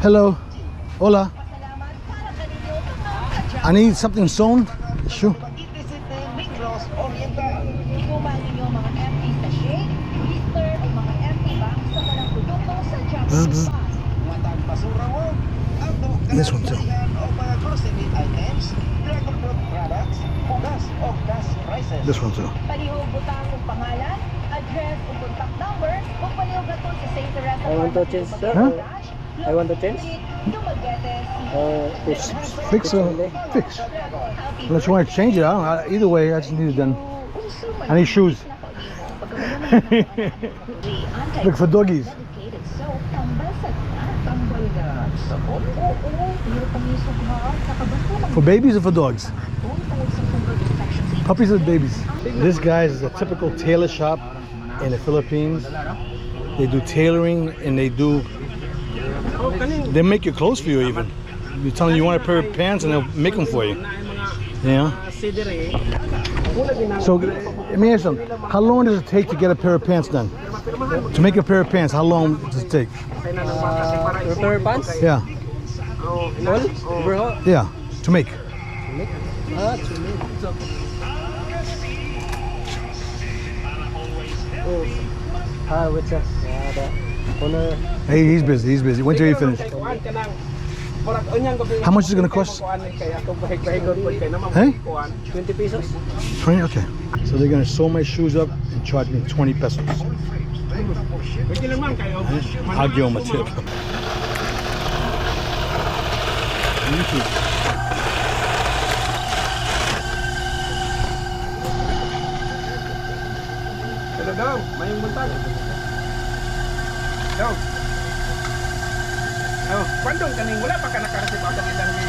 Hello. Hola. I need something sewn. Sure. This one too. This one too. I want to change, sir. Huh? I want to change. Fix. Unless you want to change it, either way, I just need it done. I need shoes. Look for doggies. For babies or for dogs? Puppies or babies? This guys is a typical tailor shop in the Philippines. They do tailoring and they make your clothes for you even. You tell them you want a pair of pants and they'll make them for you. Yeah. So let me ask you something. How long does it take to get a pair of pants done? To make a pair of pants, how long does it take? Pair of pants? Yeah. Overall? Yeah. To make. What's that? Owner. Hey, he's busy. When till you finish? How much is it going to cost? Hey? 20 pesos. 20? Okay. So they're going to sew my shoes up and charge me 20 pesos. I'll give them a tip. Hello daw, mayong buntag. Daw. Oh, kwandong kaning wala pa ka nakaresip agad ilang ni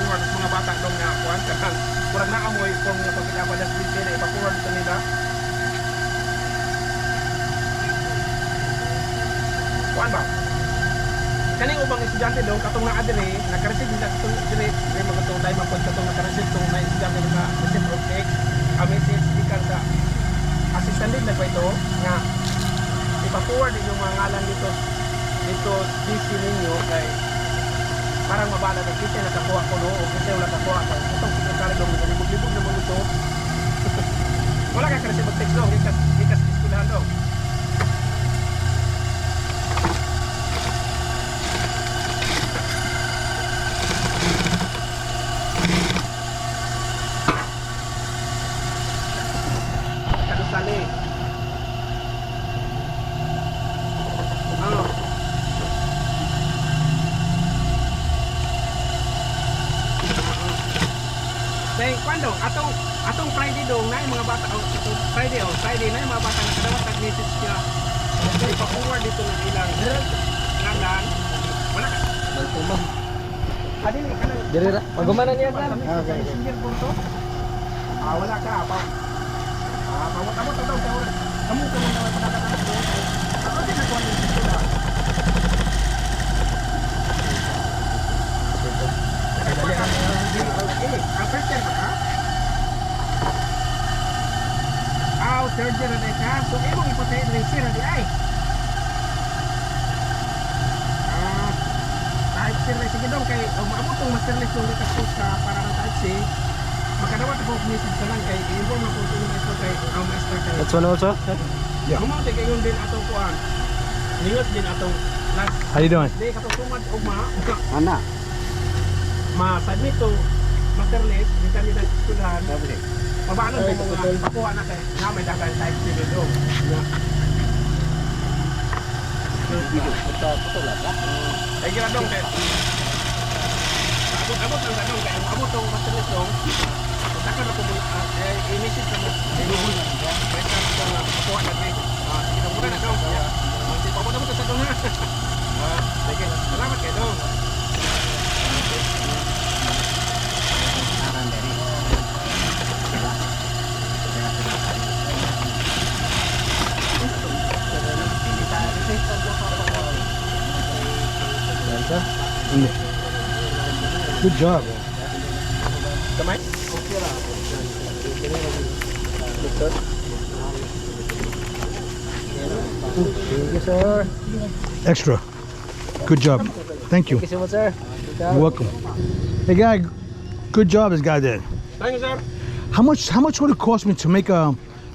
mga bata dong nga kuan kan. Kurang naamoy kung pagkakaba das bilin ay pakuran sa nila. Kuan ba? Kaning ubang estudyante daw katong naa dire nakaresip nila katong dire may mga tong time apod katong nakaresip tong na estudyante nga receipt of text, a message gikan sa assistant din ba ito nga ipa-forward din yung mga ngalan dito DC ninyo kay parang mabala na kita nakakuha ko no o kita wala nakakuha ko itong sekretary dong libog-libog naman ito wala ka kasi mag-text dong ikas iskulahan dong kadusali Kwando atong Friday dong na yung mga bata Friday na yung mga bata nakadawat nag-message sila okay pa-forward dito ng ilang ngalan wala ka adili ka na Dirira. Pagumana niya kan? Okay. Wala ka pamot-amot daw sa oras kamu ko lang naman pagkakataon ako din nagkuha ng sila ang first time ba ka? Third year na ka so imong ipatay rin sira di ay type C na sige dong kay maabot tong masterless nung dito sa para ng type C makadawat ako message sa lang kay i-inform ako kung ito kay ang master kay That's one also? Yeah. Kumaute kay yun din atong kuan niwat din atong last How you doing? day katong sumad og Ana. ma-submit to masterless di kanila eskwelahan mabaanon ko mga pakuha na kay na may dagan type C dito ay giradong kay abot ang gadong kay abot tong masterless dong takan ako i-message sa mo i-google kay sa pakuha na kay kinamura na dong si pabot sa dong ha sige salamat kay dong Good job. Kamay? Thank you, sir. Extra. Good job. Thank you. Thank you so much, sir. You're welcome. Hey guy, good job this guy did. Thank you, sir. How much would it cost me to make a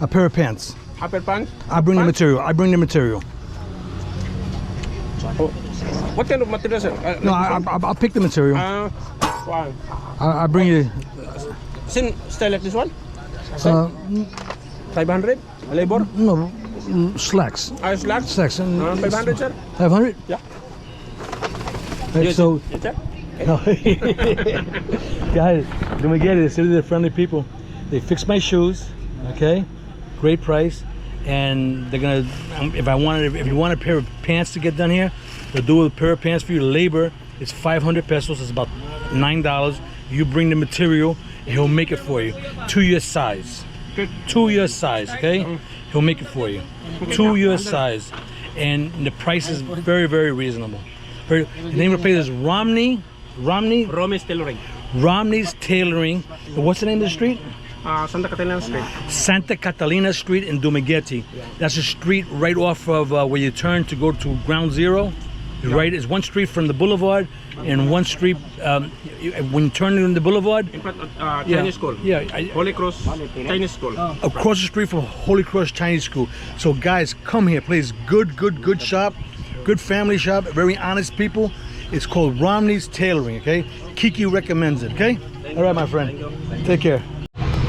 pair of pants? Upper pants? I bring the material. I bring the material. Oh. What kind of material, sir? No, I'll pick the material. Wow. I bring you. Same style like this one? 500? Labor? No, slacks. Slacks? Slacks. And 500, sir? 500? Yeah. Right, so, Yes, sir? guys, let me get it. They're friendly people. They fix my shoes, okay? Great price. And they're gonna, if you want a pair of pants to get done here, they'll do a pair of pants for you. Labor, it's 500 pesos. It's about $9. You bring the material, he'll make it for you to your size. To your size, okay? He'll make it for you to your size, and the price is very, very reasonable. The name of the place is Romney's Tailoring. Romney's Tailoring. What's the name of the street? Santa Catalina Street. Santa Catalina Street in Dumaguete. That's a street right off of where you turn to go to Ground Zero. Right, it's one street from the boulevard, and one street when you turn in the boulevard. In front of Chinese school. Yeah, Holy Cross Chinese school. across the street from Holy Cross Chinese School. So guys, come here, please. Good shop, good family shop, very honest people. It's called Romney's Tailoring, okay? Kiki recommends it, okay? All right, my friend. Take care.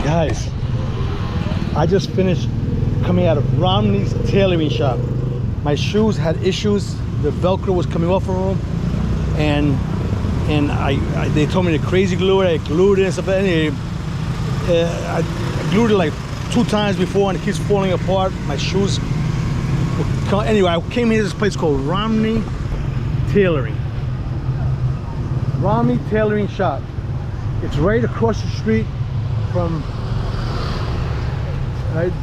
Guys, I just finished coming out of Romney's Tailoring shop. My shoes had issues. The Velcro was coming off of them, and they told me to crazy glue it. I glued it and stuff. Anyway, I glued it like 2 times before, and it keeps falling apart. My shoes. Anyway, I came here to this place called Romney Tailoring. Romney Tailoring Shop. It's right across the street from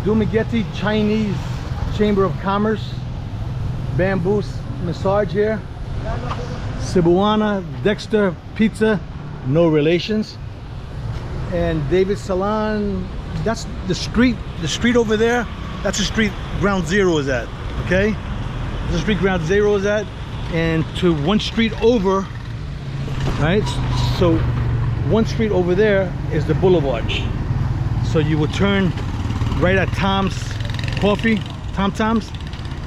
Dumaguete Chinese Chamber of Commerce. Bamboo massage here. Cebuana, Dexter Pizza, no relations. And David Salon, that's the street over there. That's the street Ground Zero is at, okay? That's the street Ground Zero is at. And to one street over, right? So one street over there is the boulevard. So you would turn right at Tom's Coffee, Tom's,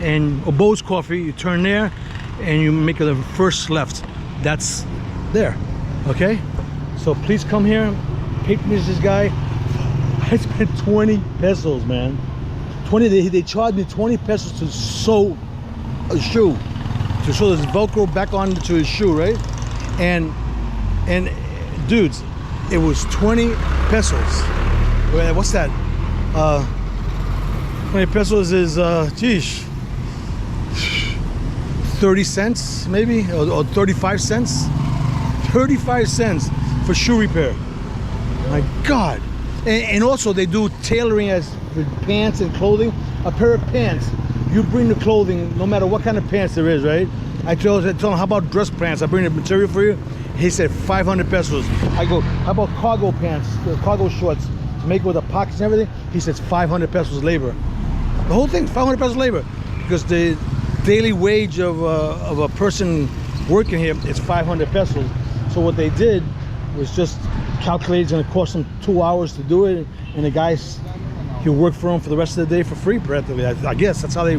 and Oboe's Coffee. You turn there and you make the first left. That's there, okay? So please come here, patronage this guy. I spent 20 pesos, man. 20, they charged me 20 pesos to sew a shoe, to sew this Velcro back onto his shoe, right? And dudes, it was 20 pesos. What's that? 20 pesos is, geez, 30 cents maybe, or 35 cents. 35 cents for shoe repair. My God. And also they do tailoring as for pants and clothing. A pair of pants, you bring the clothing, no matter what kind of pants there is, right? I told him, how about dress pants? I bring the material for you. He said 500 pesos. I go, how about cargo pants, cargo shorts, to make it with the pockets and everything? He says 500 pesos labor. The whole thing, 500 pesos labor, because the daily wage of a person working here is 500 pesos. So what they did was just calculate it's going to cost them 2 hours to do it, and the guys, he'll work for them for the rest of the day for free practically. I guess that's how they,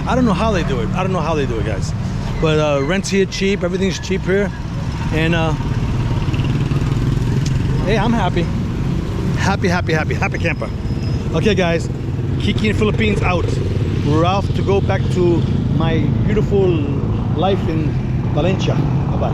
I don't know how they do it. I don't know how they do it, guys. But rent's here cheap, everything's cheap here, and hey, I'm happy. Happy camper. Okay guys, Kiki in Philippines out. We're off to go back to my beautiful life in Valencia. Bye-bye.